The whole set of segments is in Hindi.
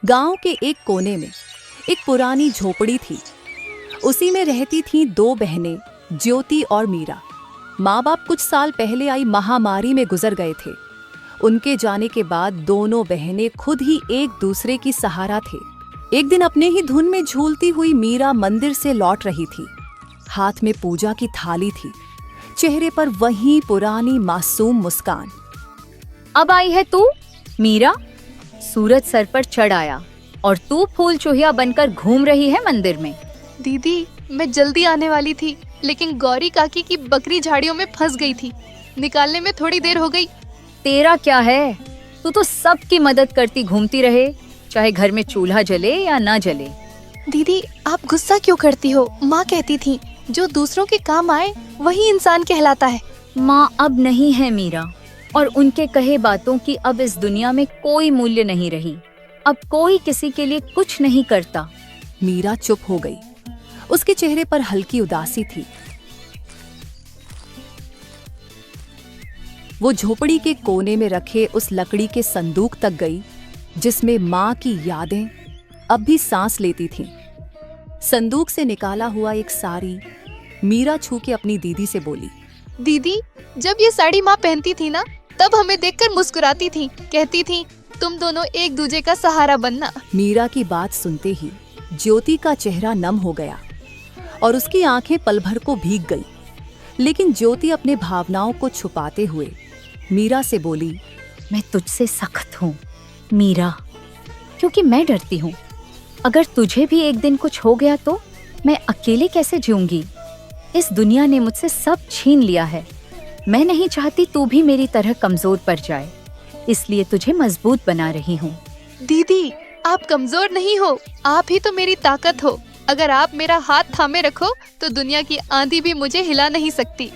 गांव के एक कोने में एक पुरानी झोपड़ी थी। उसी में रहती थीं दो बहनें, ज्योति और मीरा। माँ बाप कुछ साल पहले आई महामारी में गुजर गए थे। उनके जाने के बाद दोनों बहनें खुद ही एक दूसरे की सहारा थे। एक दिन अपने ही धुन में झूलती हुई मीरा मंदिर से लौट रही थी। हाथ में पूजा की थाली थी, चेहरे पर वही पुरानी मासूम मुस्कान। अब आई है तू मीरा? सूरज सर पर चढ़ आया और तू फूल चूहिया बनकर घूम रही है मंदिर में। दीदी, मैं जल्दी आने वाली थी, लेकिन गौरी काकी की बकरी झाड़ियों में फंस गई थी। निकालने में थोड़ी देर हो गई। तेरा क्या है, तू तो सबकी मदद करती घूमती रहे, चाहे घर में चूल्हा जले या ना जले। दीदी, आप गुस्सा क्यों करती हो? माँ कहती थी जो दूसरों के काम आए वही इंसान कहलाता है। माँ अब नहीं है मीरा, और उनके कहे बातों की अब इस दुनिया में कोई मूल्य नहीं रही। अब कोई किसी के लिए कुछ नहीं करता। मीरा चुप हो गई। उसके चेहरे पर हल्की उदासी थी। वो झोपड़ी के कोने में रखे उस लकड़ी के संदूक तक गई जिसमें माँ की यादें अब भी सांस लेती थीं। संदूक से निकाला हुआ एक साड़ी मीरा छू के अपनी दीदी से बोली, दीदी, जब ये साड़ी माँ पहनती थी ना, तब हमें देखकर मुस्कुराती थी, कहती थी तुम दोनों एक दूजे का सहारा बनना। मीरा की बात सुनते ही ज्योति का चेहरा नम हो गया और उसकी आंखें पल भर को भीग गई। लेकिन ज्योति अपने भावनाओं को छुपाते हुए मीरा से बोली, मैं तुझसे सख्त हूँ मीरा, क्योंकि मैं डरती हूँ। अगर तुझे भी एक दिन कुछ हो गया तो मैं अकेले कैसे जीऊंगी? इस दुनिया ने मुझसे सब छीन लिया है। मैं नहीं चाहती तू भी मेरी तरह कमजोर पड़ जाए, इसलिए तुझे मजबूत बना रही हूँ। दीदी, आप कमजोर नहीं हो, आप ही तो मेरी ताकत हो। अगर आप मेरा हाथ थामे रखो तो दुनिया की आंधी भी मुझे हिला नहीं सकती।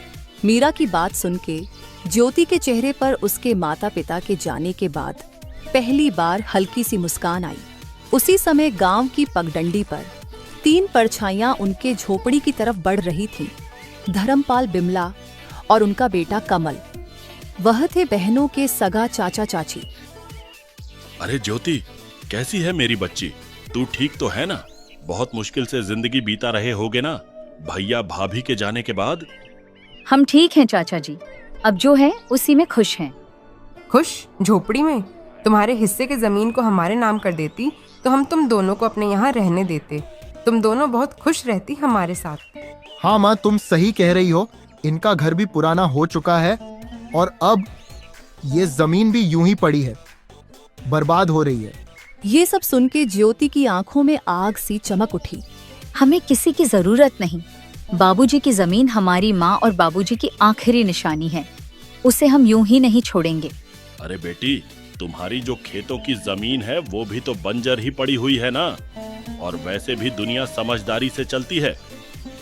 मीरा की बात सुन के ज्योति के चेहरे पर उसके माता पिता के जाने के बाद पहली बार हल्की सी मुस्कान आई। उसी समय गांव की पगडंडी पर 3 परछाइयां उनके झोपड़ी की तरफ बढ़ रही थीं। धर्मपाल, बिमला और उनका बेटा कमल। वह थे बहनों के सगा चाचा चाची। अरे ज्योति, कैसी है मेरी बच्ची? तू ठीक तो है ना? बहुत मुश्किल से जिंदगी बीता रहे होगे ना भैया भाभी के जाने के बाद। हम ठीक हैं चाचा जी, अब जो है उसी में खुश हैं। खुश? झोपड़ी में? तुम्हारे हिस्से के जमीन को हमारे नाम कर देती तो हम तुम दोनों को अपने यहाँ रहने देते। तुम दोनों बहुत खुश रहती हमारे साथ। हाँ माँ, तुम सही कह रही हो। इनका घर भी पुराना हो चुका है और अब ये जमीन भी यूं ही पड़ी है, बर्बाद हो रही है। ये सब सुन के ज्योति की आंखों में आग सी चमक उठी। हमें किसी की जरूरत नहीं। बाबूजी की जमीन हमारी माँ और बाबूजी की आखिरी निशानी है, उसे हम यूं ही नहीं छोड़ेंगे। अरे बेटी, तुम्हारी जो खेतों की जमीन है वो भी तो बंजर ही पड़ी हुई है ना। और वैसे भी दुनिया समझदारी से चलती है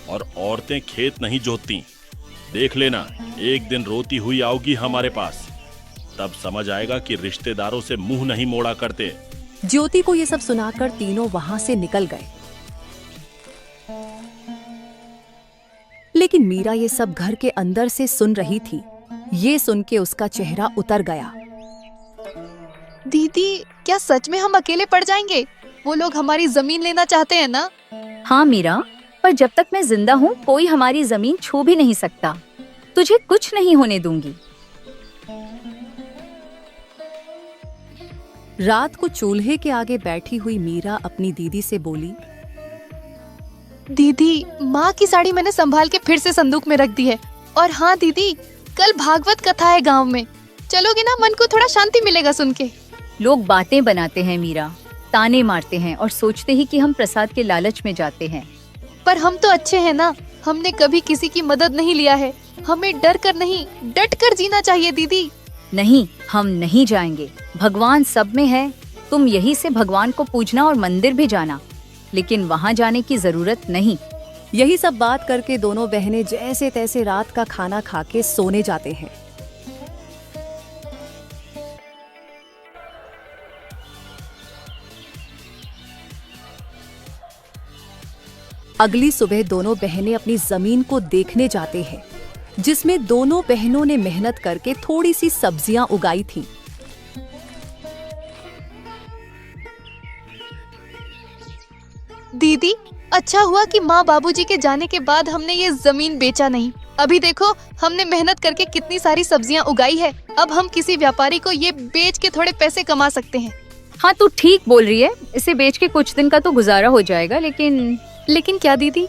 और औरतें खेत नहीं जोतती। देख लेना, एक दिन रोती हुई आओगी हमारे पास, तब समझ आएगा कि रिश्तेदारों से मुंह नहीं मोड़ा करते। ज्योति को ये सब सुनाकर तीनों वहां से निकल गए। लेकिन मीरा ये सब घर के अंदर से सुन रही थी। ये सुन के उसका चेहरा उतर गया। दीदी, क्या सच में हम अकेले पड़ जाएंगे? वो लोग हमारी जमीन लेना चाहते हैं ना? हाँ मीरा, पर जब तक मैं जिंदा हूँ कोई हमारी जमीन छू भी नहीं सकता। तुझे कुछ नहीं होने दूंगी। रात को चूल्हे के आगे बैठी हुई मीरा अपनी दीदी से बोली, दीदी, माँ की साड़ी मैंने संभाल के फिर से संदूक में रख दी है। और हाँ दीदी, कल भागवत कथा है गांव में, चलोगे ना? मन को थोड़ा शांति मिलेगा सुन के। लोग बातें बनाते हैं मीरा, ताने मारते हैं और सोचते ही कि हम प्रसाद के लालच में जाते हैं। पर हम तो अच्छे हैं ना, हमने कभी किसी की मदद नहीं लिया है। हमें डर कर नहीं, डट कर जीना चाहिए दीदी। नहीं, हम नहीं जाएंगे। भगवान सब में है। तुम यही से भगवान को पूजना और मंदिर भी जाना, लेकिन वहाँ जाने की जरूरत नहीं। यही सब बात करके दोनों बहनें जैसे तैसे रात का खाना खा के सोने जाते हैं। अगली सुबह दोनों बहनें अपनी जमीन को देखने जाते हैं, जिसमें दोनों बहनों ने मेहनत करके थोड़ी सी सब्जियां उगाई थी। दीदी, अच्छा हुआ कि माँ बाबूजी के जाने के बाद हमने ये जमीन बेचा नहीं। अभी देखो हमने मेहनत करके कितनी सारी सब्जियाँ उगाई है। अब हम किसी व्यापारी को ये बेच के थोड़े पैसे कमा सकते हैं। हाँ, तू ठीक बोल रही है। इसे बेच के कुछ दिन का तो गुजारा हो जाएगा, लेकिन क्या दीदी?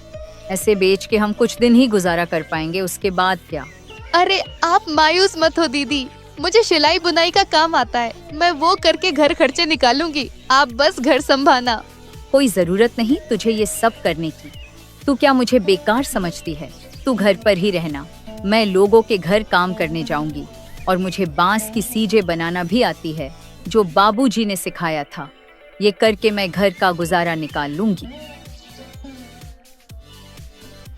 ऐसे बेच के हम कुछ दिन ही गुजारा कर पाएंगे, उसके बाद क्या? अरे आप मायूस मत हो दीदी, मुझे सिलाई बुनाई का काम आता है। मैं वो करके घर खर्चे निकालूंगी, आप बस घर संभालना। कोई जरूरत नहीं तुझे ये सब करने की। तू क्या मुझे बेकार समझती है? तू घर पर ही रहना, मैं लोगों के घर काम करने जाऊंगी। और मुझे बांस की सीजे बनाना भी आती है, जो बाबूजी ने सिखाया था। ये करके मैं घर का गुजारा निकाल लूंगी।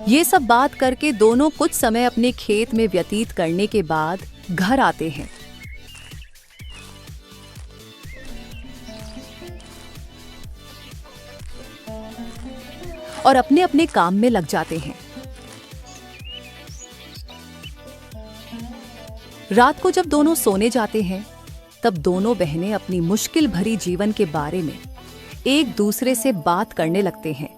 ये सब बात करके दोनों कुछ समय अपने खेत में व्यतीत करने के बाद घर आते हैं। और अपने अपने काम में लग जाते हैं। रात को जब दोनों सोने जाते हैं, तब दोनों बहनें अपनी मुश्किल भरी जीवन के बारे में एक दूसरे से बात करने लगते हैं।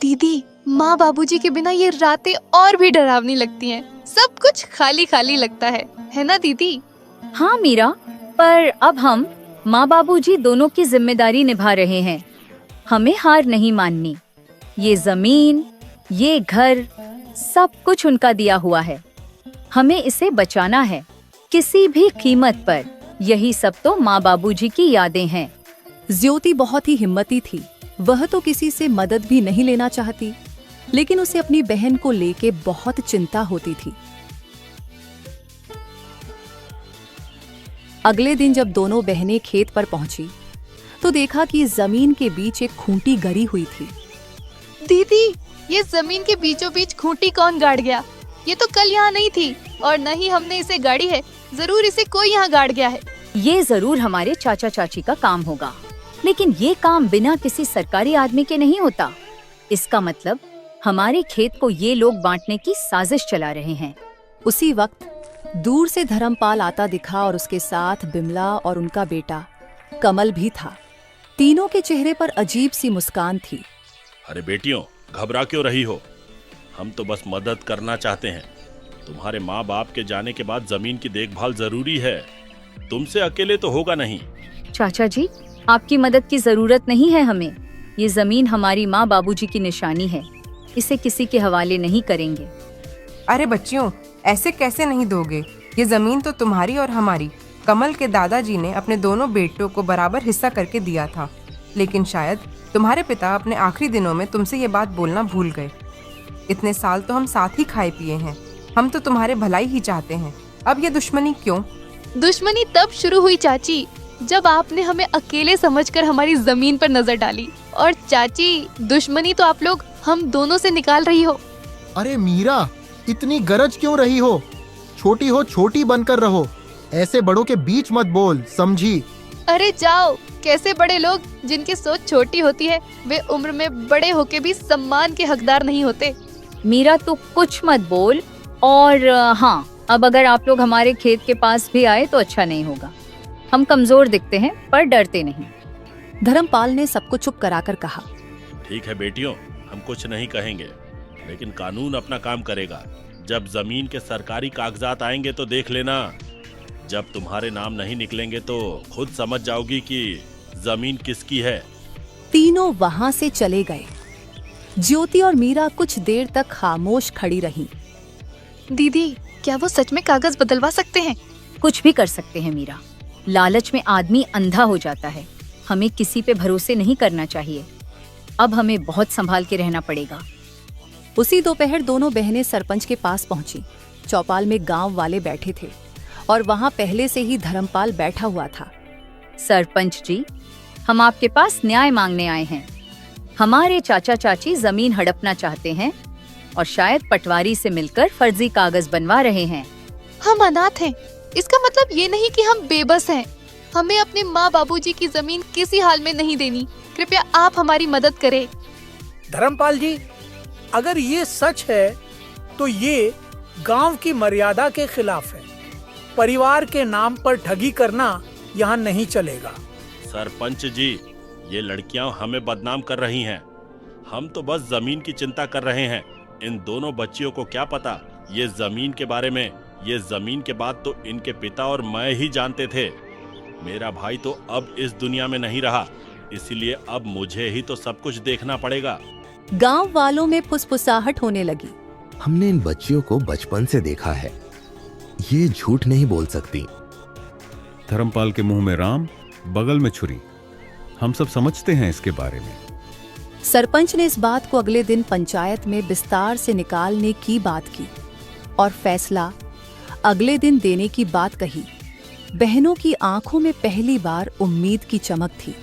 दीदी, माँ बाबूजी के बिना ये रातें और भी डरावनी लगती हैं। सब कुछ खाली खाली लगता है ना दीदी? हाँ मीरा, पर अब हम माँ बाबूजी दोनों की जिम्मेदारी निभा रहे हैं। हमें हार नहीं माननी। ये जमीन, ये घर, सब कुछ उनका दिया हुआ है। हमें इसे बचाना है किसी भी कीमत पर। यही सब तो माँ बाबूजी की यादें हैं। ज्योति बहुत ही हिम्मती थी। वह तो किसी से मदद भी नहीं लेना चाहती, लेकिन उसे अपनी बहन को लेके बहुत चिंता होती थी। अगले दिन जब दोनों बहनें खेत पर पहुंची, तो देखा कि जमीन के बीच एक खूंटी गड़ी हुई थी। दीदी, ये जमीन के बीचों बीच खूंटी कौन गाड़ गया? ये तो कल यहाँ नहीं थी और न ही हमने इसे गाड़ी है। जरूर इसे कोई यहाँ गाड़ गया है। ये जरूर हमारे चाचा चाची का काम होगा, लेकिन ये काम बिना किसी सरकारी आदमी के नहीं होता। इसका मतलब हमारे खेत को ये लोग बांटने की साजिश चला रहे हैं। उसी वक्त दूर से धर्मपाल आता दिखा और उसके साथ बिमला और उनका बेटा कमल भी था। तीनों के चेहरे पर अजीब सी मुस्कान थी। अरे बेटियों, घबरा क्यों रही हो? हम तो बस मदद करना चाहते हैं। तुम्हारे माँ बाप के जाने के बाद जमीन की देखभाल जरूरी है। तुमसे अकेले तो होगा नहीं। चाचा जी, आपकी मदद की जरूरत नहीं है हमें। ये जमीन हमारी माँ बाबूजी की निशानी है। इसे किसी के हवाले नहीं करेंगे। अरे बच्चियों, ऐसे कैसे नहीं दोगे? ये जमीन तो तुम्हारी और हमारी। कमल के दादाजी ने अपने दोनों बेटों को बराबर हिस्सा करके दिया था, लेकिन शायद तुम्हारे पिता अपने आखिरी दिनों में तुमसे ये बात बोलना भूल गए। इतने साल तो हम साथ ही खाए पिए हैं। हम तो तुम्हारे भलाई ही चाहते हैं। अब ये दुश्मनी क्यों? दुश्मनी तब शुरू हुई चाची, जब आपने हमें अकेले समझकर हमारी जमीन पर नजर डाली। और चाची, दुश्मनी तो आप लोग हम दोनों से निकाल रही हो। अरे मीरा, इतनी गरज क्यों रही हो? छोटी हो छोटी बनकर रहो। ऐसे बड़ों के बीच मत बोल, समझी? अरे जाओ, कैसे बड़े लोग जिनकी सोच छोटी होती है, वे उम्र में बड़े होके भी सम्मान के हकदार नहीं होते। मीरा, तू कुछ मत बोल। और हाँ, अब अगर आप लोग हमारे खेत के पास भी आए तो अच्छा नहीं होगा। हम कमजोर दिखते हैं पर डरते नहीं। धर्मपाल ने सबको चुप कराकर कहा। ठीक है बेटियों, हम कुछ नहीं कहेंगे, लेकिन कानून अपना काम करेगा। जब जमीन के सरकारी कागजात आएंगे तो देख लेना। जब तुम्हारे नाम नहीं निकलेंगे तो खुद समझ जाओगी कि जमीन किसकी है। तीनों वहां से चले गए। ज्योति और मीरा कुछ देर तक खामोश खड़ी रहीं। दीदी, क्या वो सच में कागज बदलवा सकते हैं? कुछ भी कर सकते हैं मीरा। लालच में आदमी अंधा हो जाता है। हमें किसी पे भरोसे नहीं करना चाहिए। अब हमें बहुत संभाल के रहना पड़ेगा। उसी दोपहर दोनों बहनें सरपंच के पास पहुंची। चौपाल में गांव वाले बैठे थे और वहां पहले से ही धर्मपाल बैठा हुआ था। सरपंच जी, हम आपके पास न्याय मांगने आए हैं। हमारे चाचा चाची जमीन हड़पना चाहते हैं और शायद पटवारी से मिलकर फर्जी कागज बनवा रहे हैं। हम अनाथ हैं, इसका मतलब ये नहीं कि हम बेबस हैं। हमें अपने माँ बाबूजी की जमीन किसी हाल में नहीं देनी। कृपया आप हमारी मदद करें। धर्मपाल जी, अगर ये सच है तो ये गांव की मर्यादा के खिलाफ है। परिवार के नाम पर ठगी करना यहाँ नहीं चलेगा। सरपंच जी, ये लड़कियां हमें बदनाम कर रही हैं। हम तो बस जमीन की चिंता कर रहे हैं। इन दोनों बच्चियों को क्या पता ये जमीन के बारे में। ये जमीन के बाद तो इनके पिता और मैं ही जानते थे। मेरा भाई तो अब इस दुनिया में नहीं रहा, इसीलिए अब मुझे ही तो सब कुछ देखना पड़ेगा। गांव वालों में फुसफुसाहट होने लगी। हमने इन बच्चियों को बचपन से देखा है, ये झूठ नहीं बोल सकती। धर्मपाल के मुंह में राम, बगल में छुरी। हम सब समझते हैं इसके बारे में। सरपंच ने इस बात को अगले दिन पंचायत में विस्तार से निकालने की बात की और फैसला अगले दिन देने की बात कही। बहनों की आंखों में पहली बार उम्मीद की चमक थी।